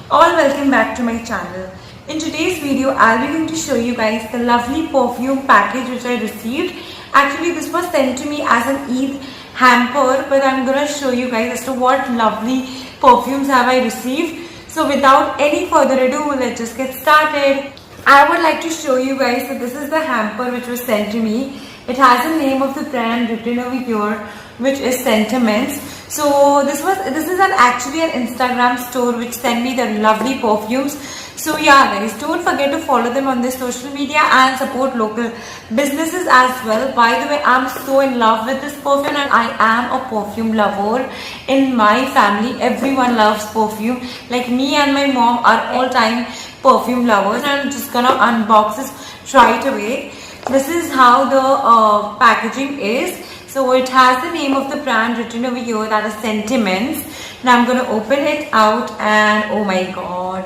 All welcome back to my channel. In today's video, I'll be going to show you guys the lovely perfume package which I received. Actually, this was sent to me as an Eid hamper, but I'm gonna show you guys as to what lovely perfumes have I received. So without any further ado, let's just get started. I would like to show you guys that this is the hamper which was sent to me. It has the name of the brand written over here, which is Sentiments. So this is actually an Instagram store which sent me the lovely perfumes. So yeah guys, don't forget to follow them on their social media and support local businesses as well. By the way, I'm so in love with this perfume and I am a perfume lover. In my family, everyone loves perfume. Like me and my mom are all-time perfume lovers, and I'm just gonna unbox this right away. This is how the packaging is. So it has the name of the brand written over here, that is Sentiments. Now I'm going to open it out and oh my god,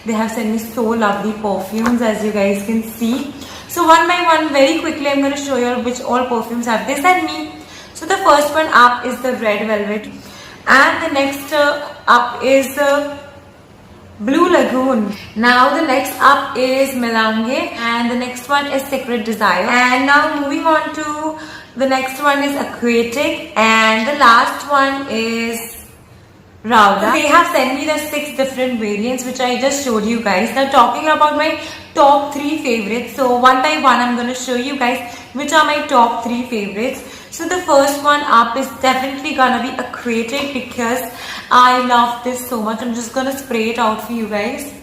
they have sent me so lovely perfumes, as you guys can see. So one by one, very quickly, I'm going to show you all which all perfumes have they sent me. So the first one up is the Red Velvet, and the next up is Blue Lagoon. Now the next up is Melange, and the next one is Secret Desire. And now moving on to the next one is Aquatic, and the last one is Rauda. They have sent me the 6 different variants which I just showed you guys. Now talking about my top 3 favorites. So one by one I'm going to show you guys which are my top 3 favorites. So the first one up is definitely gonna be Aquatic because I love this so much. I'm just gonna spray it out for you guys.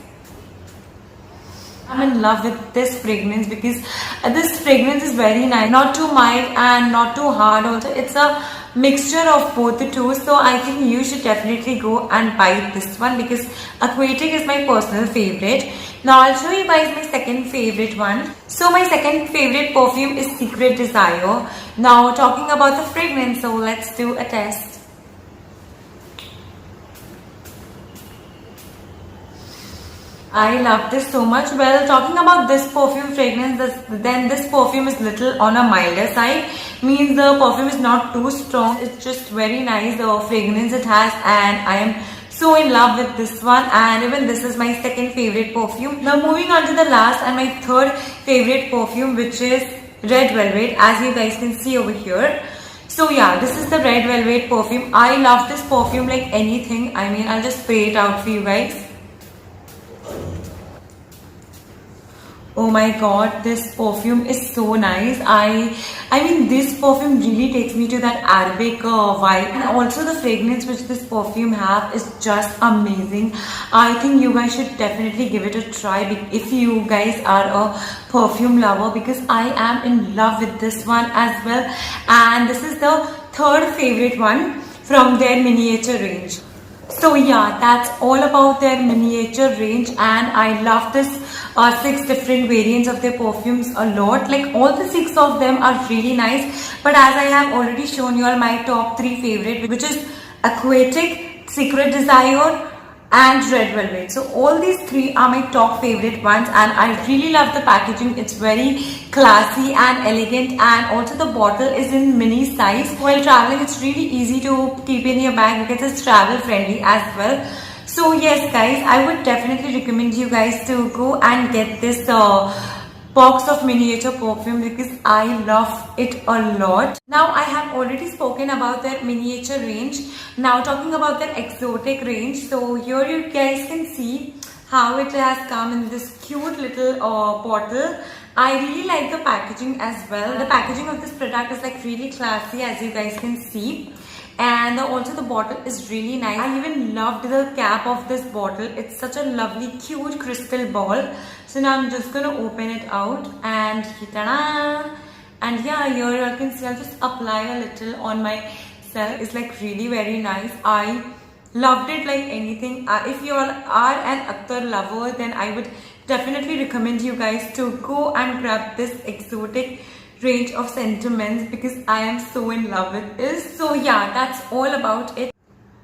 I'm in love with this fragrance because this fragrance is very nice, not too mild and not too hard also. It's a mixture of both the two, so I think you should definitely go and buy this one because Aquatic is my personal favorite. Now I'll show you guys my second favorite one. So my second favorite perfume is Secret Desire. Now talking about the fragrance, so let's do a test. I love this so much. Well, talking about this perfume fragrance, then this perfume is little on a milder side. Means the perfume is not too strong. It's just very nice, the fragrance it has, and I am so in love with this one. And even this is my second favorite perfume. Now moving on to the last and my third favorite perfume, which is Red Velvet, as you guys can see over here. So yeah, this is the Red Velvet perfume. I love this perfume like anything. I mean, I'll just spray it out for you guys. Oh my god, this perfume is so nice. I mean this perfume really takes me to that Arabic vibe, and also the fragrance which this perfume have is just amazing. I think you guys should definitely give it a try if you guys are a perfume lover, because I am in love with this one as well. And this is the third favorite one from their miniature range. So yeah, that's all about their miniature range, and I love this 6 different variants of their perfumes a lot. Like all the 6 of them are really nice, but as I have already shown you all my top 3 favorite, which is Aquatic, Secret Desire and Red Velvet. So all these 3 are my top favorite ones, and I really love the packaging. It's very classy and elegant, and also the bottle is in mini size. While traveling, it's really easy to keep in your bag because it's travel friendly as well. So yes guys, I would definitely recommend you guys to go and get this box of miniature perfume because I love it a lot. Now I have already spoken about their miniature range. Now talking about their exotic range. So here you guys can see how it has come in this cute little bottle. I really like the packaging as well. The packaging of this product is like really classy, as you guys can see. And also the bottle is really nice. I even loved the cap of this bottle. It's such a lovely cute crystal ball. So now I'm just gonna open it out and ta-da! And yeah, here you can see I'll just apply a little on myself. It's like really very nice. I loved it like anything. If you all are an Attar lover, then I would definitely recommend you guys to go and grab this exotic range of Sentiments because I am so in love with this. So yeah, that's all about it.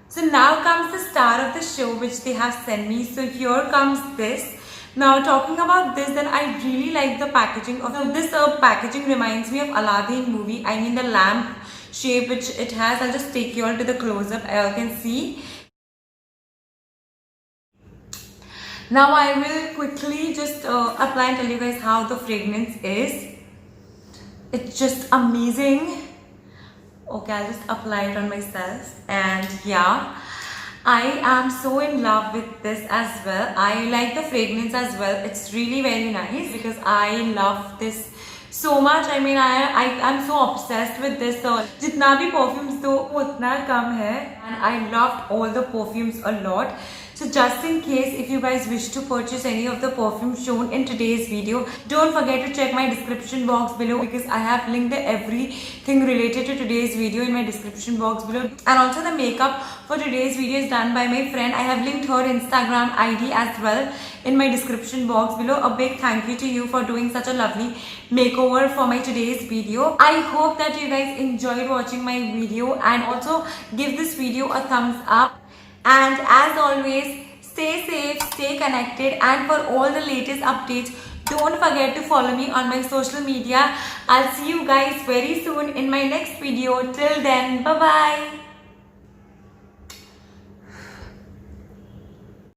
So now comes the star of the show which they have sent me. So here comes this. Now talking about this, then I really like the packaging of this. Packaging reminds me of Aladdin movie. I mean the lamp shape which it has. I'll just take you all to the close up. You can see Now I will quickly just apply and tell you guys how the fragrance is. It's just amazing. Okay, I'll just apply it on myself, and yeah, I am so in love with this as well. I like the fragrance as well. It's really very nice because I love this so much. I mean, I'm so obsessed with this. So, जितना भी perfumes दो उतना कम है, and I loved all the perfumes a lot. So just in case if you guys wish to purchase any of the perfumes shown in today's video, don't forget to check my description box below because I have linked everything related to today's video in my description box below. And also the makeup for today's video is done by my friend. I have linked her Instagram ID as well in my description box below. A big thank you to you for doing such a lovely makeover for my today's video. I hope that you guys enjoyed watching my video, and also give this video a thumbs up. And as always, stay safe, stay connected, and for all the latest updates, don't forget to follow me on my social media. I'll see you guys very soon in my next video. Till then, bye bye.